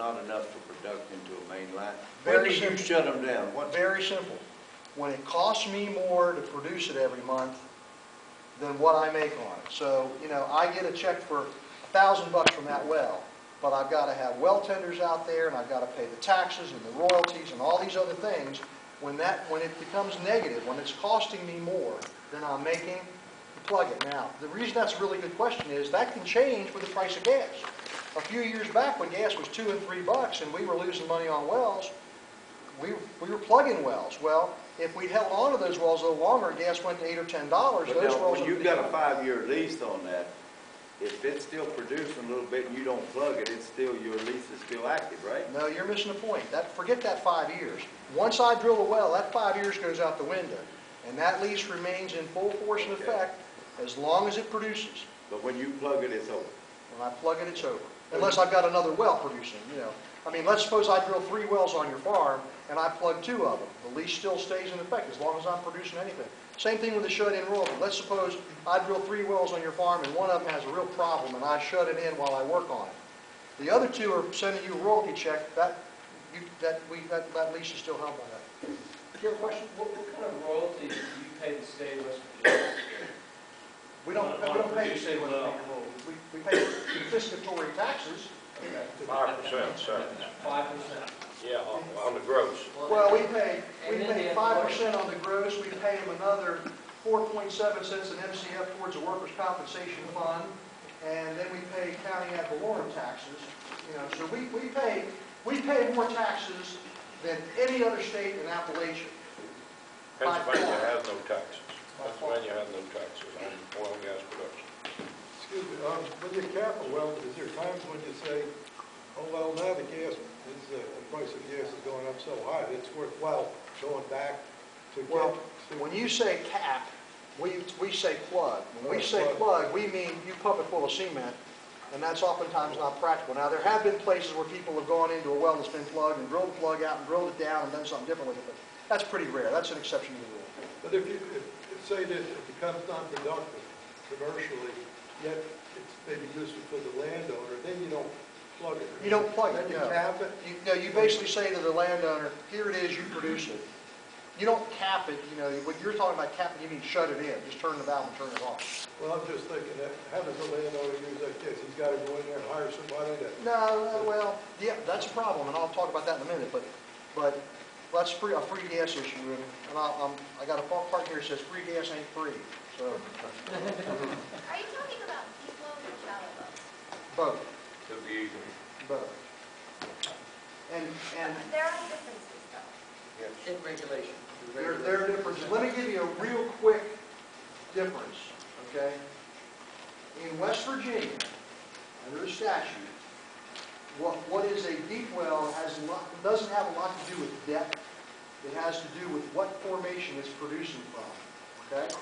not enough to product into a main line? Very When do you simple. shut them down? Very simple. When it costs me more to produce it every month than what I make on it. So, you know, I get a check for $1,000 from that well, but I've got to have well tenders out there, and I've got to pay the taxes and the royalties and all these other things. When it becomes negative, when it's costing me more than I'm making, plug it. Now, the reason that's a really good question is that can change with the price of gas. A few years back when gas was $2 and $3 and we were losing money on wells, we were plugging wells. Well, if we held on to those wells a little longer and gas went to $8 or $10, But those now, wells when you've got a 5-year lease on that, if it's still producing a little bit and you don't plug it, it's still, your lease is still active, right? No, you're missing the point. Forget that 5 years. Once I drill a well, that 5 years goes out the window. And that lease remains in full force and effect as long as it produces. But when you plug it, it's over. When I plug it, it's over. Unless I've got another well producing, you know. I mean, let's suppose I drill 3 wells on your farm and I plug 2 of them. The lease still stays in effect as long as I'm producing anything. Same thing with the shut-in royalty. Let's suppose I drill 3 wells on your farm and one of them has a real problem and I shut it in while I work on it. The other 2 are sending you a royalty check. That lease is still held by that. Do you have a question? What kind of royalty do you pay the state of West Virginia? We don't pay the state royalty. We pay confiscatory taxes. 5%, sir. 5%. Yeah, on the gross. Well, we pay 5% on the gross. We pay them another 4.7 cents an MCF towards a workers' compensation fund, and then we pay county ad valorem taxes. You know, so we pay more taxes than any other state in Appalachia. Pennsylvania has no taxes. Pennsylvania has no taxes on oil and gas production. Excuse me, when you cap a well, is there times when you say, oh, well, now the price of gas is going up so high, it's worthwhile going back to get... Well, when you say cap, we say plug. When we say plug, we mean you pump it full of cement, and that's oftentimes not practical. Now, there have been places where people have gone into a well that's been plugged and drilled the plug out and drilled it down and done something different with it, but that's pretty rare. That's an exception to the rule. But if say that it becomes non-productive commercially, yet it's maybe useful for the landowner, then you don't plug it. You don't plug it, Then you no. cap it. You basically say to the landowner, here it is, you produce it. You don't cap it, you know, when you're talking about capping, you mean shut it in, just turn the valve and turn it off. Well, I'm just thinking, that how does the landowner use that gas? He's got to go in there and hire somebody to... No, well, yeah, that's a problem, and I'll talk about that in a minute, but that's a free gas issue, and I got a part here that says free gas ain't free, so. Are you talking about deep wells or shallow wells? Both, To the evening. both. And There are differences though. Yes. In regulation. there are differences. Let me give you a real quick difference, okay? In West Virginia, under the statute, what is a deep well doesn't have a lot to do with depth. It has to do with what formation it's producing from, okay?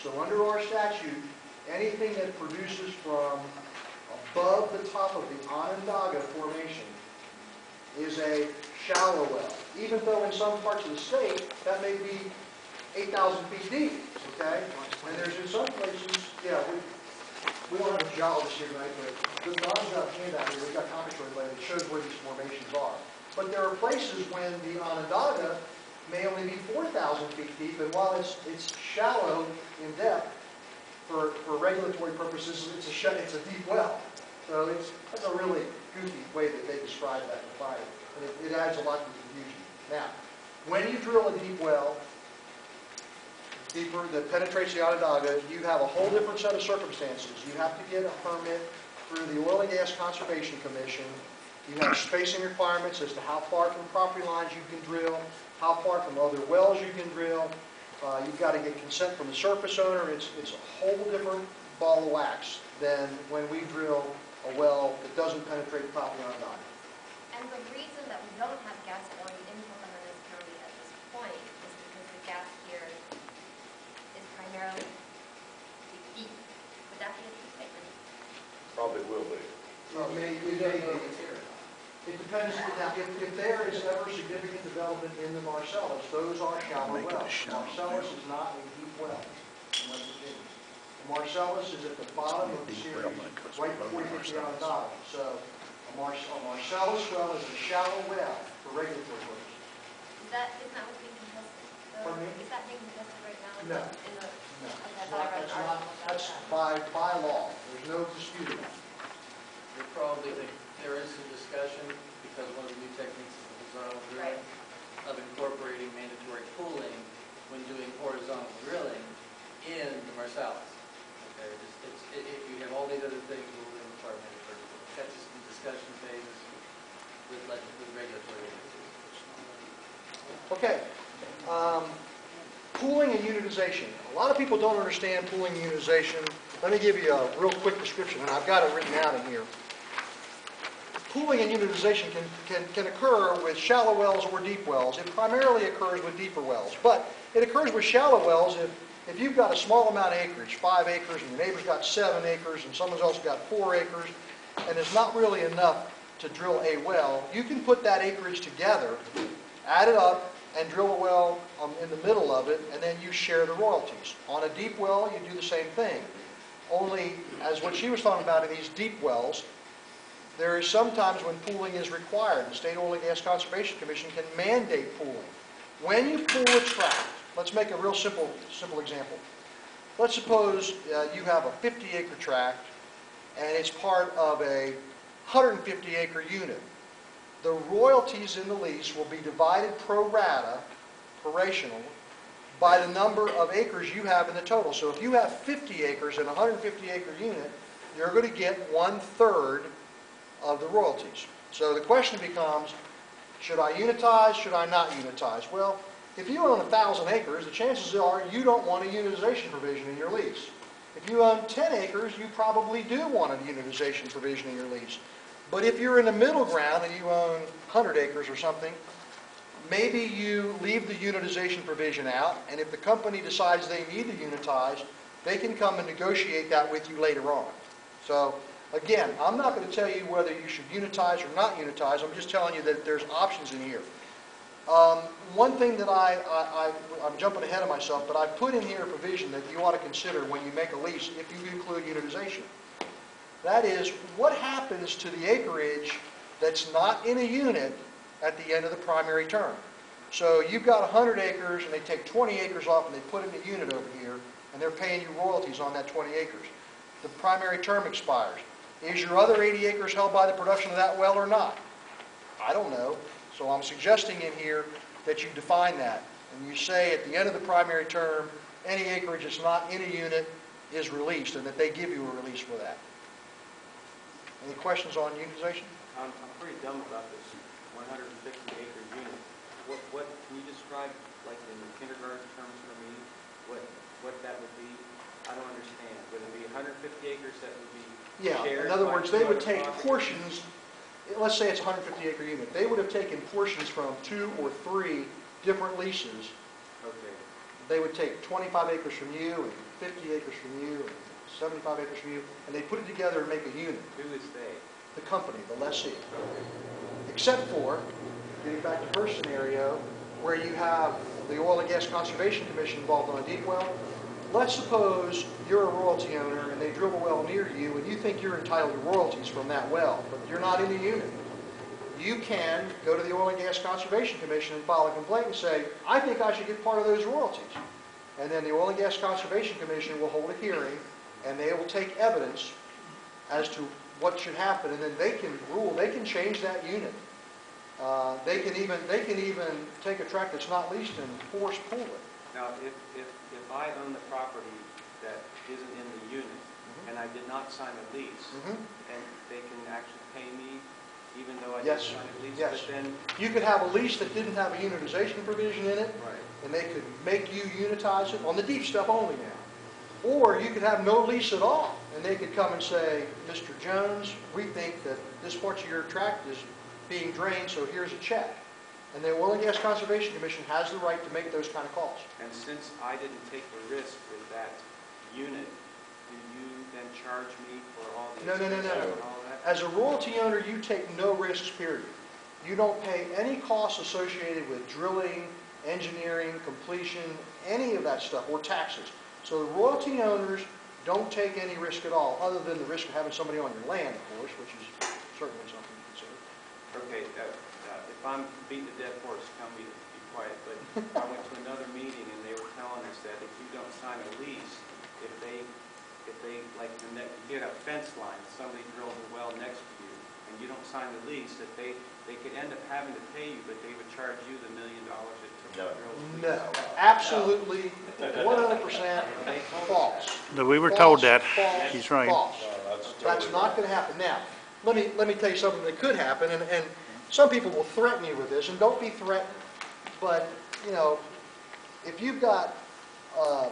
So under our statute, anything that produces from above the top of the Onondaga formation is a shallow well, even though in some parts of the state that may be 8,000 feet deep, okay? And there's in some places, yeah, we don't have a geologist here tonight, but Don's got a handout here, we've got copies for everybody that shows where these formations are. But there are places when the Onondaga may only be 4,000 feet deep, and while it's shallow in depth, for regulatory purposes, it's a deep well. So that's a really goofy way that they describe that in fire. And it adds a lot to the confusion. Now, when you drill a deep well, deeper, that penetrates the Onondaga, you have a whole different set of circumstances. You have to get a permit through the Oil and Gas Conservation Commission. You have spacing requirements as to how far from property lines you can drill, how far from other wells you can drill. You've got to get consent from the surface owner. It's a whole different ball of wax than when we drill a well that doesn't penetrate the top of the Onondaga. And the reason that we don't have gas flowing into Pocahontas County at this point is because the gas here is primarily deep. Would that be a true statement? Probably will be. It depends. Now, if there is ever significant development in the Marcellus, those are shallow wells. Marcellus is not a deep well in West Virginia. The Marcellus is at the bottom of the series, right before you get to the Onondaga. So a Marcellus well is a shallow well for regulatory purposes. Isn't that what's being contested? Pardon me? Is that being contested right now? No. No, Okay, I it's thought not, I read that's an not, article about that's that. by law. There's no dispute about it. There is some discussion, because one of the new techniques is horizontal drilling, of incorporating mandatory pooling when doing horizontal drilling in the Marcellus. Okay, if you have all these other things, we'll require mandatory pooling. That's just in discussion phases with regulatory agencies. Okay. Pooling and unitization. A lot of people don't understand pooling and unitization. Let me give you a real quick description, and I've got it written out in here. Pooling and unitization can occur with shallow wells or deep wells. It primarily occurs with deeper wells, but it occurs with shallow wells if you've got a small amount of acreage, 5 acres, and your neighbor's got 7 acres, and someone's else got 4 acres, and it's not really enough to drill a well. You can put that acreage together, add it up, and drill a well in the middle of it, and then you share the royalties. On a deep well, you do the same thing. Only, as what she was talking about in these deep wells, there is sometimes when pooling is required. The State Oil and Gas Conservation Commission can mandate pooling. When you pool a tract, let's make a real simple example. Let's suppose you have a 50-acre tract, and it's part of a 150-acre unit. The royalties in the lease will be divided pro rata, prorational, by the number of acres you have in the total. So if you have 50 acres in a 150-acre unit, you're going to get 1/3 of the royalties. So the question becomes, should I unitize, should I not unitize? Well, if you own 1,000 acres, the chances are you don't want a unitization provision in your lease. If you own 10 acres, you probably do want a unitization provision in your lease. But if you're in the middle ground and you own 100 acres or something, maybe you leave the unitization provision out, and if the company decides they need to unitize, they can come and negotiate that with you later on. So, again, I'm not going to tell you whether you should unitize or not unitize. I'm just telling you that there's options in here. One thing that I'm jumping ahead of myself, but I put in here a provision that you ought to consider when you make a lease if you include unitization. That is, what happens to the acreage that's not in a unit at the end of the primary term? So you've got 100 acres and they take 20 acres off and they put it in a unit over here and they're paying you royalties on that 20 acres. The primary term expires. Is your other 80 acres held by the production of that well or not? I don't know. So I'm suggesting in here that you define that. And you say at the end of the primary term, any acreage that's not in a unit is released, and that they give you a release for that. Any questions on unitization? I'm pretty dumb about this 150-acre unit. What can you describe, like in the kindergarten terms for me, what that would be? I don't understand. Would it be 150 acres that would be shared? In other words, they would by take property? portions. Let's say it's a 150-acre unit. They would have taken portions from 2 or 3 different leases. Okay. They would take 25 acres from you and 50 acres from you and 75 acres from you, and they put it together and make a unit. Who is they? The company, the lessee. Except for, getting back to the first scenario, where you have the Oil and Gas Conservation Commission involved on a deep well. Let's suppose you're a royalty owner and they drill a well near you and you think you're entitled to royalties from that well, but you're not in the unit. You can go to the Oil and Gas Conservation Commission and file a complaint and say, I think I should get part of those royalties. And then the Oil and Gas Conservation Commission will hold a hearing and they will take evidence as to what should happen, and then they can rule, they can change that unit. They can even take a tract that's not leased and force pool it. Now, if I own the property that isn't in the unit, and I did not sign a lease, and they can actually pay me even though I didn't sign a lease? Yes. But then, You could have a lease that didn't have a unitization provision in it, right. and they could make you unitize it on the deep stuff only now. Or you could have no lease at all, and they could come and say, Mr. Jones, we think that this part of your tract is being drained, so here's a check. And the Oil and Gas Conservation Commission has the right to make those kind of calls. And since I didn't take the risk with that unit, do you then charge me for all the expenses and all that? As a royalty owner, you take no risks, period. You don't pay any costs associated with drilling, engineering, completion, any of that stuff, or taxes. So the royalty owners don't take any risk at all, other than the risk of having somebody on your land, of course, which is certainly something. Okay, if I'm beating a dead horse, tell me to be quiet, but I went to another meeting and they were telling us that if you don't sign a lease, if they, like, you get a fence line, somebody drills a well next to you, and you don't sign the lease, that they could end up having to pay you, but they would charge you the $1 million it took to drill the lease. No, absolutely 100% false. We were told that. False, He's right. false. No, that's That's totally not going to happen. Now, let me tell you something that could happen, and some people will threaten you with this, and don't be threatened. But, you know, if you've got a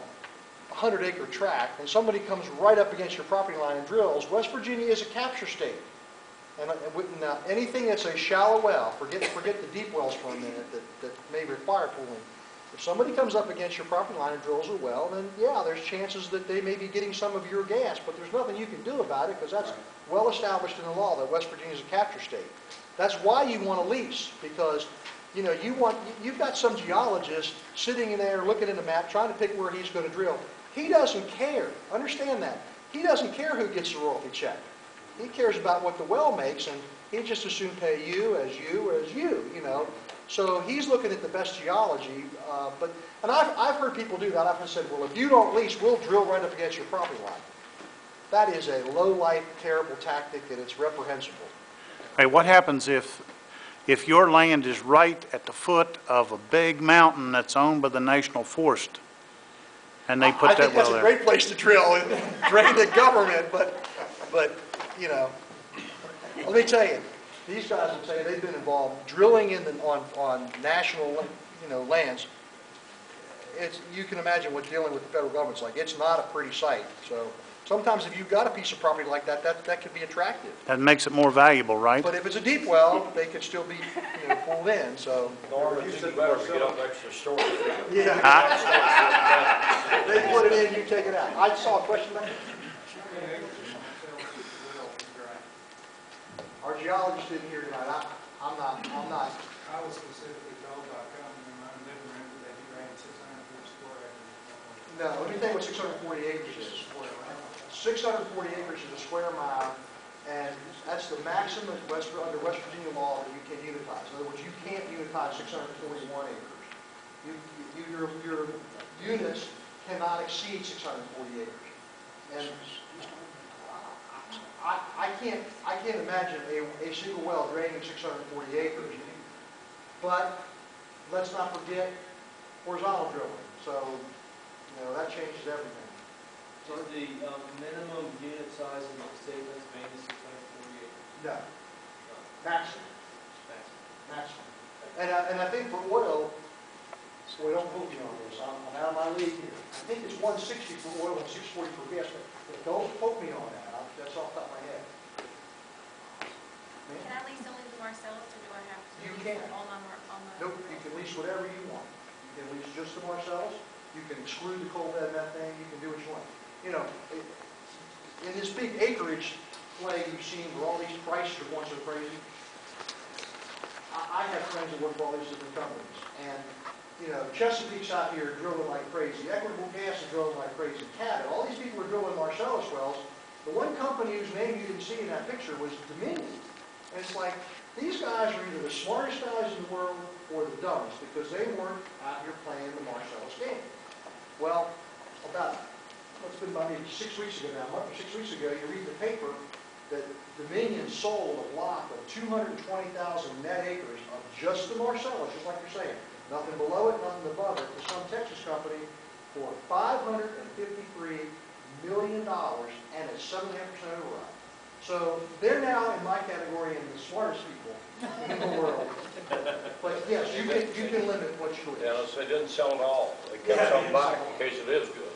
100-acre tract and somebody comes right up against your property line and drills, West Virginia is a capture state. And now, anything that's a shallow well, forget the deep wells for a minute that may require pooling. If somebody comes up against your property line and drills a well, then yeah, there's chances that they may be getting some of your gas, but there's nothing you can do about it because that's well established in the law that West Virginia is a capture state. That's why you want a lease, because you know you've got some geologist sitting in there looking at the map trying to pick where he's going to drill. He doesn't care. Understand that. He doesn't care who gets the royalty check. He cares about what the well makes, and he'd just as soon pay you as you, you know. So he's looking at the best geology, and I've heard people do that. I've said, well, if you don't lease, we'll drill right up against your property line. That is a low-life, terrible tactic, and it's reprehensible. Hey, what happens if your land is right at the foot of a big mountain that's owned by the National Forest, and they put that well I think that's there? a great place to drill and drain the government, but you know, let me tell you, these guys will tell you they've been involved drilling on national, you know, lands. You can imagine what dealing with the federal government's like. It's not a pretty sight. So sometimes if you've got a piece of property like that could be attractive. That makes it more valuable, right? But if it's a deep well, they could still be, you know, pulled in. So Norman, it's even better to get up extra storage. yeah, they put it in, you take it out. I saw a question back there. Our geologist didn't hear tonight. I'm not. I was specifically told by coming in my living room that they ran 600 square acres. No, let me tell you what 640 acres is. 640 acres is a square mile, and that's the maximum under West Virginia law that you can unitize. In other words, you can't unitize 641 acres. Your units cannot exceed 640 acres. And I can't imagine a single well draining 640 acres. But let's not forget horizontal drilling. So, you know, that changes everything. So the minimum unit size in the state of Pennsylvania is 640 acres? No. Maximum. Maximum. And I think for oil, so don't quote me on this, I'm out of my league here. I think it's 160 for oil and 640 for gas, but don't quote me on that. That's off the top of my head. Can I lease only the Marcellus, or do I have to? You lease can. all my? Nope, you can lease whatever you want. You can lease just the Marcellus, you can exclude the coal bed methane, you can do what you want. You know, in this big acreage play you've seen where all these prices are going so crazy, I have friends that work for all these different companies, and you know, Chesapeake's out here drilling like crazy, Equitable Gas is drilling like crazy, Cabot, all these people are drilling Marcellus wells. The one company whose name you didn't see in that picture was Dominion. And it's like, these guys are either the smartest guys in the world or the dumbest, because they weren't out here playing the Marcellus game. Well, it's been about maybe 6 weeks ago now, a month or 6 weeks ago, you read the paper that Dominion sold a block of 220,000 net acres of just the Marcellus, just like you're saying. Nothing below it, nothing above it, to some Texas company for $553 million and it's 7.5% override. So they're now in my category and the smartest people in the world. But yes, you can limit what you lease. Yeah, they didn't sell it all. They kept some back in case it is good.